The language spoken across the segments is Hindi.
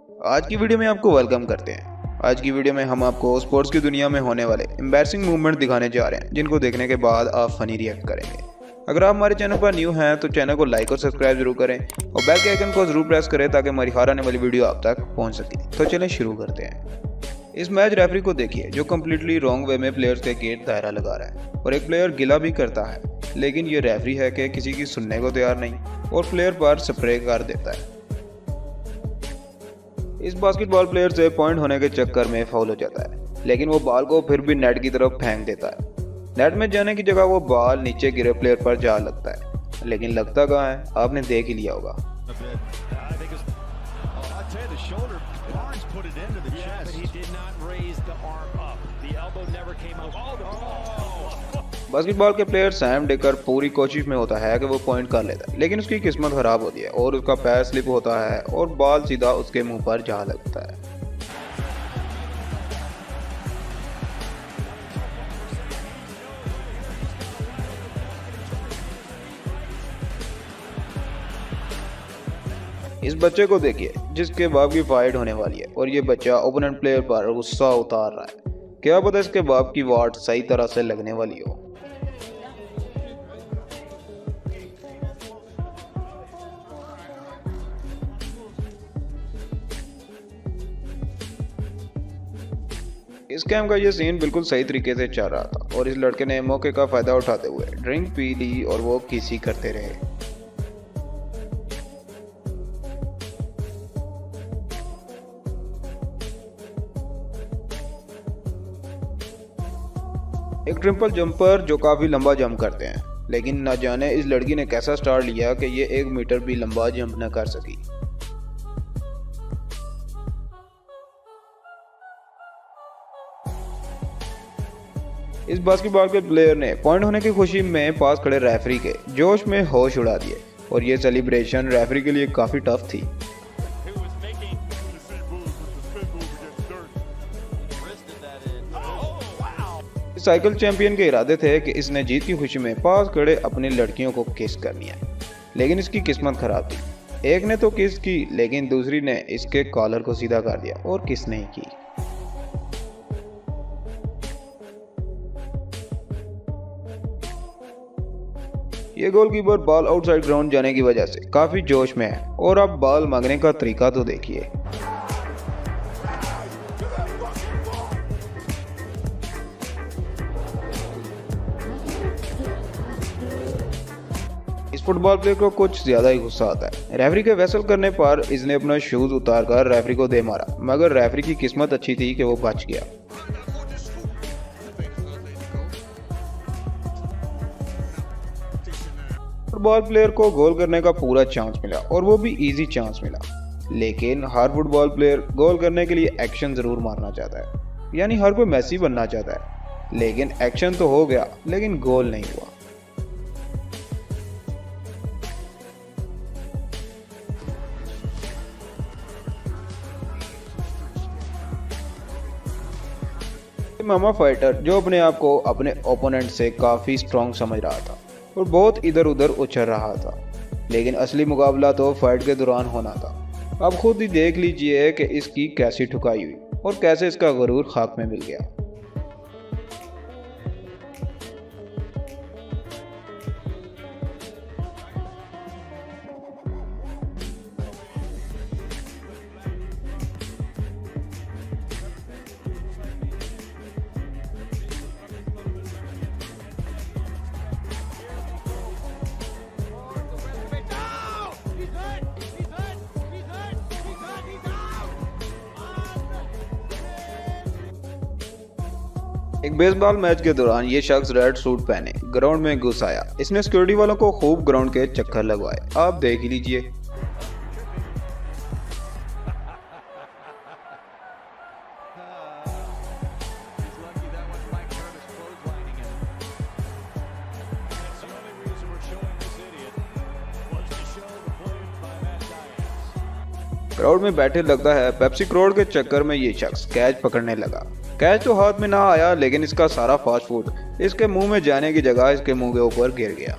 आज की वीडियो में आपको वेलकम करते हैं। आज की वीडियो में हम आपको स्पोर्ट्स की दुनिया में होने वाले एम्बैरसिंग मूवमेंट दिखाने जा रहे हैं, जिनको देखने के बाद आप फनी रिएक्ट करेंगे। अगर आप हमारे चैनल पर न्यू हैं तो चैनल को लाइक और सब्सक्राइब जरूर करें और बेल के आइकन को जरूर प्रेस करें ताकि हमारी हर आने वाली वीडियो आप तक पहुंच सके। तो चलें शुरू करते हैं। इस मैच रेफरी को देखिए जो कम्प्लीटली रॉन्ग वे में प्लेयर्स के गेट दायरा लगा रहा है और एक प्लेयर गिला भी करता है, लेकिन ये रेफरी है कि किसी की सुनने को तैयार नहीं और प्लेयर पर स्प्रे कर देता है। इस बास्केटबॉल प्लेयर से पॉइंट होने के चक्कर में फाउल हो जाता है, लेकिन वो बॉल को फिर भी नेट की तरफ फेंक देता है। नेट में जाने की जगह वो बॉल नीचे गिरे प्लेयर पर जा लगता है, लेकिन लगता कहाँ है, आपने देख ही लिया होगा। बास्केटबॉल के प्लेयर सैम डेकर पूरी कोशिश में होता है कि वो पॉइंट कर लेता है, लेकिन उसकी किस्मत खराब होती है और उसका पैर स्लिप होता है और बॉल सीधा उसके मुंह पर जा लगता है। इस बच्चे को देखिए जिसके बाप की फाइट होने वाली है और ये बच्चा ओपोनेंट प्लेयर पर गुस्सा उतार रहा है। क्या पता इसके बाप की वाट सही तरह से लगने वाली हो। इस कैम का ये सीन बिल्कुल सही तरीके से चल रहा था और इस लड़के ने मौके का फायदा उठाते हुए ड्रिंक पी ली और वो किसी करते रहे। एक ट्रिपल जंपर जो काफी लंबा जंप करते हैं, लेकिन न जाने इस लड़की ने कैसा स्टार्ट लिया कि ये 1 मीटर भी लंबा जंप न कर सकी। इस बास्केटबॉल के प्लेयर ने पॉइंट होने की खुशी में पास खड़े रेफरी के जोश में होश उड़ा दिए और ये सेलिब्रेशन रेफरी के लिए काफी टफ थी। साइकिल चैंपियन के इरादे थे कि इसने जीत की खुशी में पास खड़े अपनी लड़कियों को किस करनी है, लेकिन इसकी किस्मत खराब थी। एक ने तो किस की, लेकिन दूसरी ने इसके कॉलर को सीधा कर दिया और किस नहीं की। ये गोलकीपर बॉल आउटसाइड ग्राउंड जाने की वजह से काफी जोश में है और अब बॉल मांगने का तरीका तो देखिए। इस फुटबॉल प्लेयर को कुछ ज्यादा ही गुस्सा आता है। रेफरी के वैसल करने पर इसने अपना शूज उतारकर रेफरी को दे मारा, मगर रेफरी की किस्मत अच्छी थी कि वो बच गया। फुटबॉल प्लेयर को गोल करने का पूरा चांस मिला और वो भी इजी चांस मिला, लेकिन हर फुटबॉल प्लेयर गोल करने के लिए एक्शन जरूर मारना चाहता है, यानी हर कोई मेसी बनना चाहता है। लेकिन एक्शन तो हो गया, लेकिन गोल नहीं हुआ। मामा फाइटर जो अपने आप को अपने ओपोनेंट से काफी स्ट्रॉन्ग समझ रहा था और बहुत इधर उधर उछल रहा था, लेकिन असली मुकाबला तो फाइट के दौरान होना था। अब खुद ही देख लीजिए कि इसकी कैसी ठुकाई हुई और कैसे इसका गुरूर खाक में मिल गया। एक बेसबॉल मैच के दौरान ये शख्स रेड सूट पहने ग्राउंड में घुस आया। इसने सिक्योरिटी वालों को खूब ग्राउंड के चक्कर लगवाए, आप देख ही लीजिए। क्राउड में बैठे लगता है पेप्सी क्राउड के चक्कर में ये शख्स कैच पकड़ने लगा। कैच तो हाथ में ना आया, लेकिन इसका सारा फास्ट फूड इसके मुंह में जाने की जगह इसके मुंह के ऊपर गिर गया।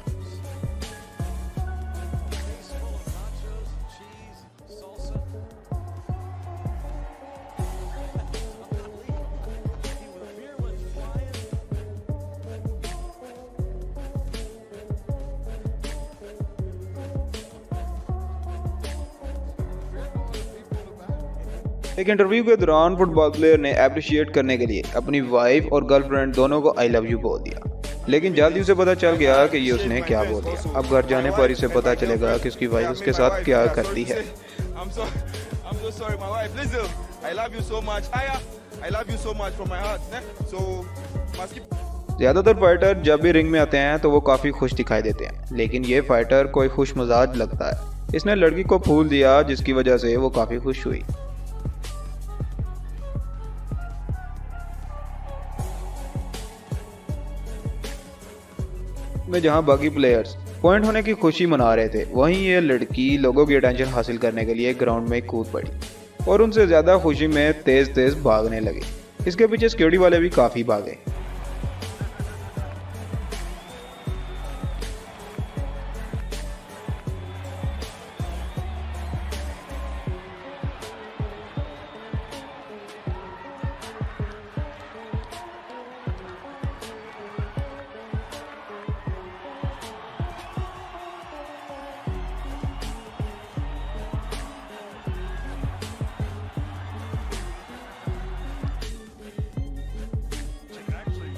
एक इंटरव्यू के दौरान फुटबॉल प्लेयर ने अप्रिशिएट करने के लिए अपनी वाइफ और गर्लफ्रेंड दोनों को आई लव यू बोल दिया, लेकिन जल्दी उसे पता चल गया कि ये उसने क्या बोल दिया। अब घर जाने पर इसे पता चलेगा कि उसकी वाइफ उसके साथ क्या करती है। ज्यादातर फाइटर जब भी रिंग में आते हैं तो वो काफी खुश दिखाई देते हैं, लेकिन ये फाइटर कोई खुश मजाज लगता है। इसने लड़की को फूल दिया जिसकी वजह से वो काफी खुश हुई। में जहां बाकी प्लेयर्स पॉइंट होने की खुशी मना रहे थे, वहीं ये लड़की लोगों की अटेंशन हासिल करने के लिए ग्राउंड में कूद पड़ी और उनसे ज्यादा खुशी में तेज तेज भागने लगी। इसके पीछे सिक्योरिटी वाले भी काफी भागे।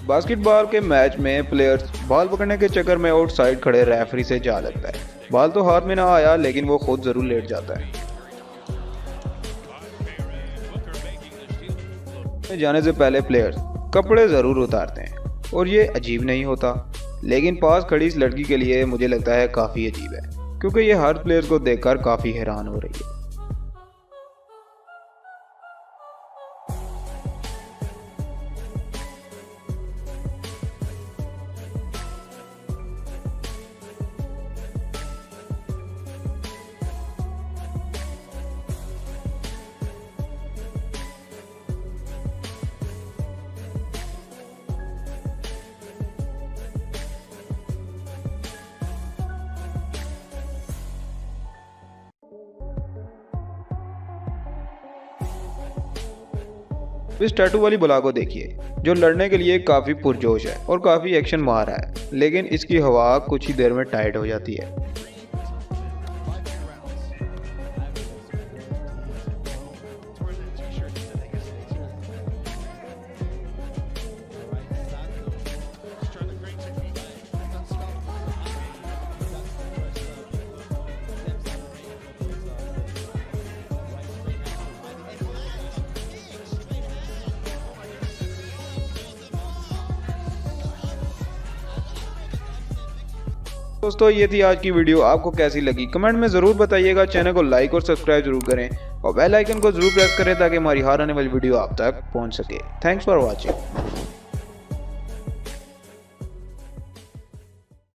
बास्केटबॉल के मैच में प्लेयर्स बॉल पकड़ने के चक्कर में आउटसाइड खड़े रेफरी से जा लगता है। बॉल तो हाथ में ना आया, लेकिन वो खुद जरूर लेट जाता है। जाने से पहले प्लेयर्स कपड़े जरूर उतारते हैं और ये अजीब नहीं होता, लेकिन पास खड़ी इस लड़की के लिए मुझे लगता है काफी अजीब है, क्योंकि ये हर प्लेयर को देखकर काफी हैरान हो रही है। इस टैटू वाली बुला को देखिए, जो लड़ने के लिए काफी पुरजोश है और काफी एक्शन मार रहा है, लेकिन इसकी हवा कुछ ही देर में टाइट हो जाती है। दोस्तों, ये थी आज की वीडियो। आपको कैसी लगी कमेंट में ज़रूर बताइएगा। चैनल को लाइक और सब्सक्राइब जरूर करें और बेल आइकन को जरूर प्रेस करें ताकि हमारी हर आने वाली वीडियो आप तक पहुंच सके। Thanks for watching.